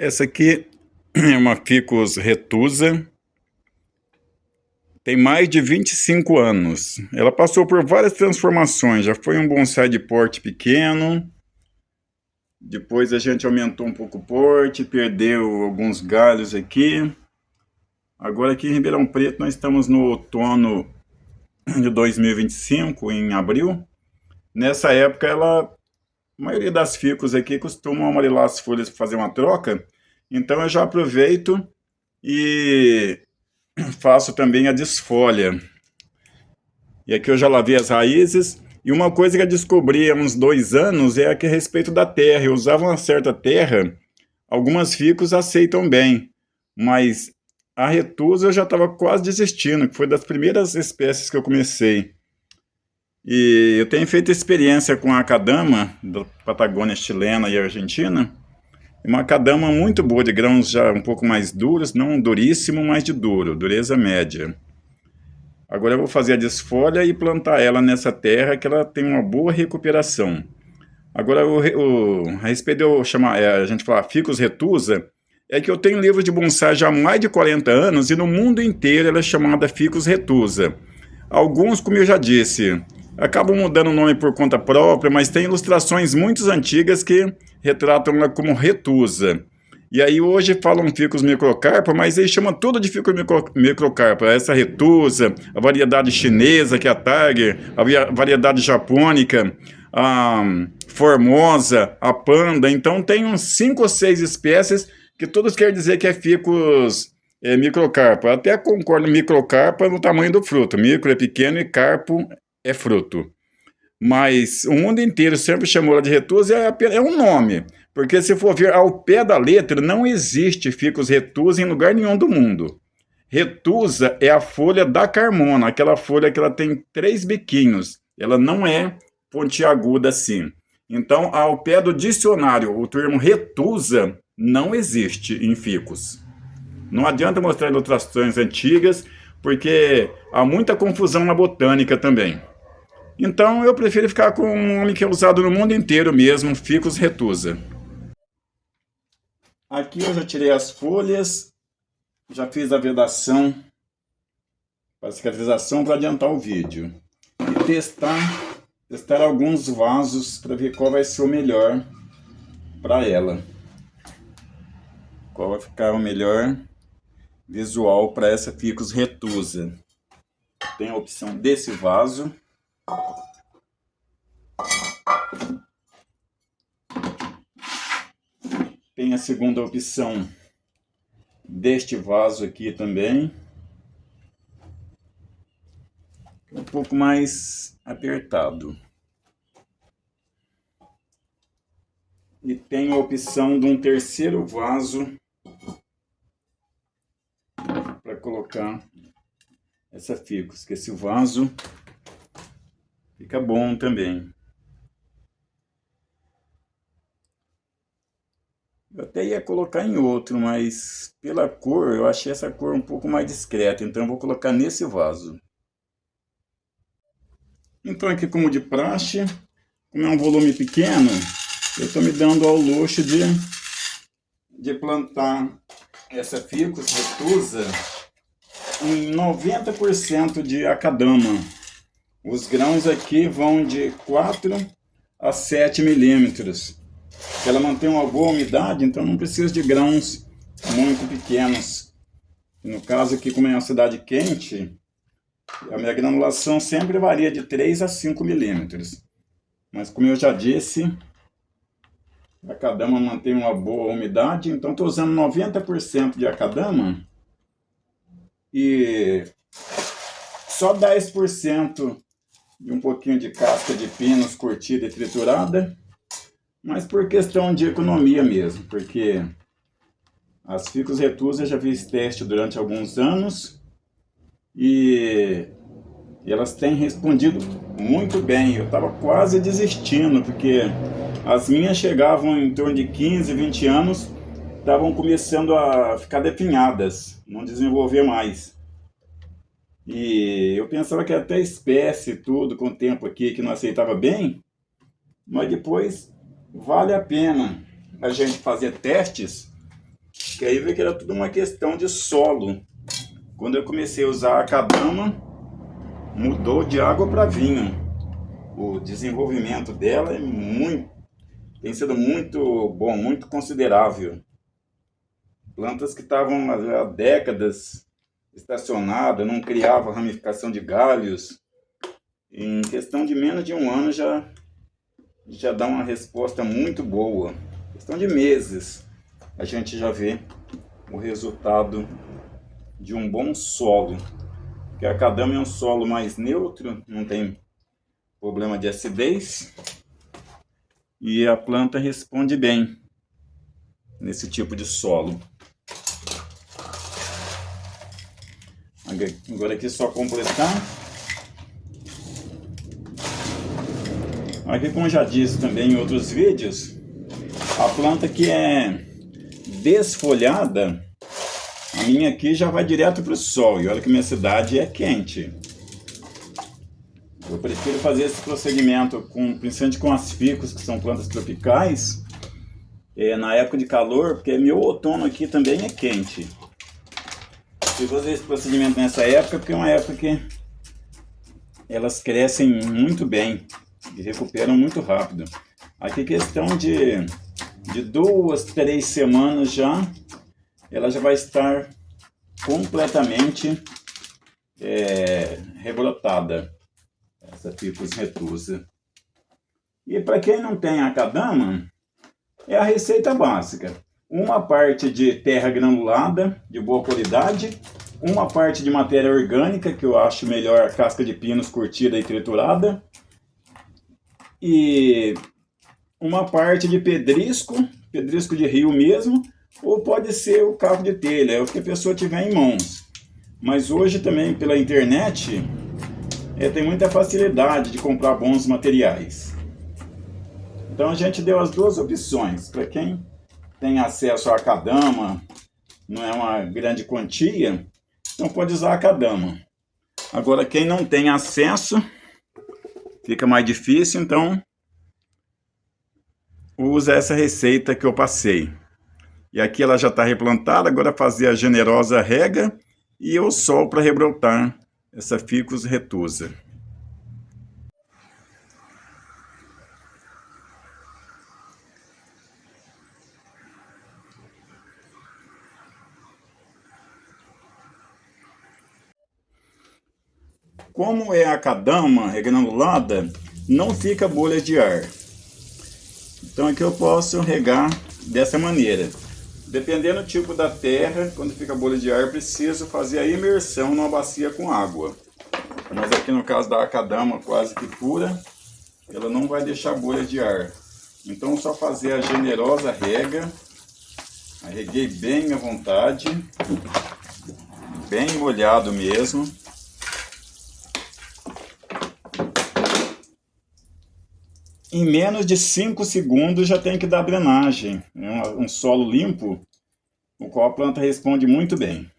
Essa aqui é uma Ficus retusa, tem mais de 25 anos. Ela passou por várias transformações, já foi um bonsai de porte pequeno, depois a gente aumentou um pouco o porte, perdeu alguns galhos aqui. Agora aqui em Ribeirão Preto nós estamos no outono de 2025, em abril. Nessa época a maioria das ficus aqui costumam amarelar as folhas para fazer uma troca, então eu já aproveito e faço também a desfolha. E aqui eu já lavei as raízes. E uma coisa que eu descobri há uns 2 anos é que a respeito da terra. Eu usava uma certa terra, algumas ficus aceitam bem, mas a retusa eu já estava quase desistindo, que foi das primeiras espécies que eu comecei. E eu tenho feito experiência com a Akadama, da Patagônia chilena e Argentina. Uma Akadama muito boa, de grãos já um pouco mais duros, não duríssimo, mas de duro, dureza média. Agora eu vou fazer a desfolha e plantar ela nessa terra que ela tem uma boa recuperação. Agora, a respeito de eu chamar, a gente fala Ficus retusa, é que eu tenho livro de bonsai já há mais de 40 anos e no mundo inteiro ela é chamada Ficus retusa. Alguns, como eu já disse, acabam mudando o nome por conta própria, mas tem ilustrações muito antigas que retratam ela como retusa. E aí hoje falam Ficus microcarpa, mas eles chamam tudo de Ficus microcarpa. Essa retusa, a variedade chinesa, que é a Tiger, a variedade japônica, a Formosa, a Panda. Então tem uns 5 ou 6 espécies que todos querem dizer que é Ficus microcarpa. Até concordo, microcarpa no tamanho do fruto. Micro é pequeno e carpo é fruto. Mas o mundo inteiro sempre chamou ela de retusa, é um nome. Porque se for ver ao pé da letra, não existe Ficus retusa em lugar nenhum do mundo. Retusa é a folha da carmona, aquela folha que ela tem 3 biquinhos. Ela não é pontiaguda assim. Então, ao pé do dicionário, o termo retusa não existe em ficus. Não adianta mostrar ilustrações antigas, porque há muita confusão na botânica também. Então, eu prefiro ficar com um nome que é usado no mundo inteiro mesmo, Ficus retusa. Aqui eu já tirei as folhas, já fiz a vedação, a cicatrização para adiantar o vídeo. E testar alguns vasos para ver qual vai ser o melhor para ela. Qual vai ficar o melhor visual para essa Ficus retusa. Tem a opção desse vaso. Tem a segunda opção deste vaso aqui também. Um pouco mais apertado. E tem a opção de um terceiro vaso para colocar essa Ficus, que esse vaso fica bom também. Eu até ia colocar em outro, mas pela cor, eu achei essa cor um pouco mais discreta, então eu vou colocar nesse vaso. Então aqui, como de praxe, como é um volume pequeno, eu estou me dando ao luxo de plantar essa Ficus retusa em 90% de Akadama. Os grãos aqui vão de 4 a 7 milímetros. Ela mantém uma boa umidade, então não precisa de grãos muito pequenos. No caso aqui, como é uma cidade quente, a minha granulação sempre varia de 3 a 5 milímetros. Mas como eu já disse, a Akadama mantém uma boa umidade, então estou usando 90% de Akadama e só 10% de um pouquinho de casca de pinos curtida e triturada, mas por questão de economia mesmo, porque as Ficus retusa eu já fiz teste durante alguns anos e elas têm respondido muito bem. Eu estava quase desistindo, porque as minhas chegavam em torno de 15, 20 anos, estavam começando a ficar definhadas, não desenvolver mais. E eu pensava que até espécie, tudo, com o tempo aqui, que não aceitava bem, mas depois vale a pena a gente fazer testes que aí veio que era tudo uma questão de solo. Quando eu comecei a usar a Akadama, mudou de água para vinho. O desenvolvimento dela tem sido muito bom, muito considerável. Plantas que estavam há décadas estacionadas, não criavam ramificação de galhos, em questão de menos de um ano já dá uma resposta muito boa. Em questão de meses, a gente já vê o resultado de um bom solo. Porque a Akadama é um solo mais neutro, não tem problema de acidez, e a planta responde bem nesse tipo de solo. Agora aqui só completar. Aqui, como já disse também em outros vídeos, a planta que é desfolhada, a minha aqui já vai direto para o sol. E olha que minha cidade é quente. Eu prefiro fazer esse procedimento, principalmente com as ficus, que são plantas tropicais, na época de calor, porque meu outono aqui também é quente. Eu vou fazer esse procedimento nessa época, porque é uma época que elas crescem muito bem e recuperam muito rápido. Aqui questão de 2, 3 semanas ela já vai estar completamente rebrotada, essa Ficus retusa. E para quem não tem Akadama, é a receita básica. Uma parte de terra granulada, de boa qualidade, uma parte de matéria orgânica, que eu acho melhor a casca de pinos curtida e triturada, e uma parte de pedrisco de rio mesmo, ou pode ser o caco de telha, é o que a pessoa tiver em mãos. Mas hoje também pela internet tem muita facilidade de comprar bons materiais. Então a gente deu as duas opções. Para quem tem acesso à Akadama, não é uma grande quantia, então pode usar a Akadama. Agora quem não tem acesso, fica mais difícil, então usa essa receita que eu passei. E aqui ela já está replantada, agora fazer a generosa rega e o sol para rebrotar essa Ficus retusa. Como é a Akadama regranulada, não fica bolha de ar. Então aqui eu posso regar dessa maneira. Dependendo do tipo da terra, quando fica bolha de ar, preciso fazer a imersão numa bacia com água. Mas aqui no caso da Akadama quase que pura, ela não vai deixar bolha de ar. Então só fazer a generosa rega. Reguei bem à vontade, bem molhado mesmo. Em menos de 5 segundos já tem que dar drenagem. É um solo limpo, o qual a planta responde muito bem.